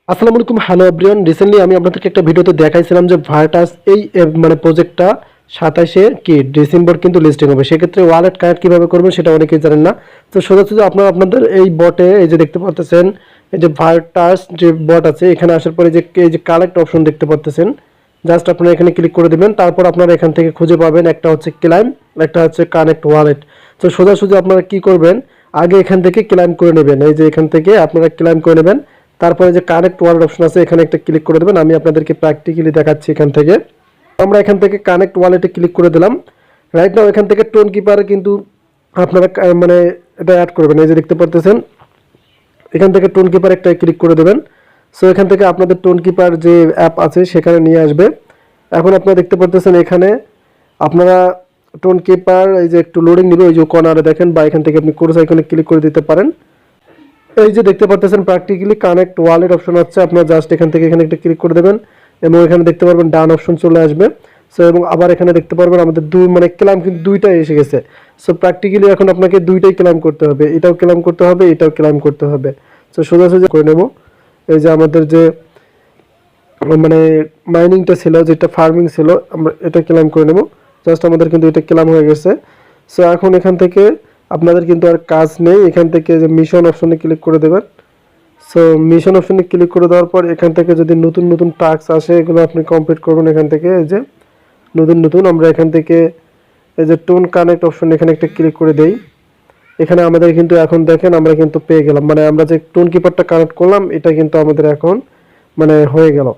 আসসালামু আলাইকুম, hello everyone. Recently আমি আপনাদেরকে একটা ভিডিওতে দেখাইছিলাম যে ভার্টাস এই মানে প্রজেক্টটা 27 কি ডিসেম্বর কিন্তু লিস্টিং হবে। সেক্ষেত্রে ওয়ালেট কানেক্ট কীভাবে করবেন সেটা অনেকেই জানেন না। তো সোজাসুজি আপনারা আপনাদের এই বটে এই যে দেখতে পাচ্ছেন, এই যে ভার্টাস যে বট আছে এখানে আসার পরে যে এই যে কালেক্ট অপশন দেখতে পাচ্ছেন, জাস্ট আপনারা এখানে ক্লিক করে দেবেন। তারপর আপনারা এখান থেকে খুঁজে পাবেন একটা হচ্ছে ক্লাইম, একটা হচ্ছে কানেক্ট ওয়ালেট। তো সোজাসুজি আপনারা কি করবেন, আগে এখান থেকে ক্লাইম করে নেবেন। এই যে এখান থেকে আপনারা ক্লাইম করে নেবেন, তারপরে যে কানেক্ট ওয়ালেট অপশন আছে এখানে একটা ক্লিক করে দেবেন। আমি আপনাদেরকে প্র্যাকটিক্যালি দেখাচ্ছি। এখান থেকে আমরা এখান থেকে কানেক্ট ওয়ালেটে ক্লিক করে দিলাম। রাইট নাও এখান থেকে টোন কিপারে কিন্তু আপনারা মানে এটা অ্যাড করবেন। এই যে দেখতে পারতেছেন, এখান থেকে টোন কিপার একটা ক্লিক করে দেবেন। সো এখান থেকে আপনাদের টোন কিপার যে অ্যাপ আছে সেখানে নিয়ে আসবে। এখন আপনারা দেখতে পারতেছেন এখানে আপনারা টোন কিপার এই যে একটু লোডিং নিবে, ওই যে কর্নারে দেখেন, বা এখান থেকে আপনি কোর্স আইকনে ক্লিক করে দিতে পারেন। এই যে দেখতে পাচ্ছেন প্র্যাকটিক্যালি কানেক্ট ওয়ালেট অপশন আছে, আপনারা জাস্ট এখান থেকে এখানে একটা ক্লিক করে দেবেন এবং এখানে দেখতে পারবেন ডান অপশন চলে আসবে। সো এবং আবার এখানে দেখতে পারবেন আমাদের মানে ক্লেম কিন্তু দুইটাই এসে গেছে। সো প্র্যাকটিক্যালি এখন আপনাকে দুইটাই ক্লেম করতে হবে, এটাও ক্লেম করতে হবে, এটাও ক্লেম করতে হবে। সো সোজাসুজি করে নেব। এই যে আমাদের যে মানে মাইনিংটা ছিল, যেটা ফার্মিং ছিল, আমরা এটা ক্লেম করে নেব। জাস্ট আমাদের কিন্তু এটা ক্লেম হয়ে গেছে। সো এখন এখান থেকে আপনাদের কিন্তু আর কাজ নেই, এখান থেকে যে মিশন অপশনে ক্লিক করে দেবেন। সো মিশন অপশনে ক্লিক করে দেওয়ার পর এখান থেকে যদি নতুন নতুন টাস্ক আসে এগুলো আপনি কমপ্লিট করবেন। এখান থেকে এই যে নতুন নতুন আমরা এখান থেকে এই যে টোন কানেক্ট অপশন এখানে একটা ক্লিক করে দেই। এখানে আমাদের কিন্তু এখন দেখেন আমরা কিন্তু পেয়ে গেলাম, মানে আমরা যে টোন কিপারটা কানেক্ট করলাম এটা কিন্তু আমাদের এখন মানে হয়ে গেল।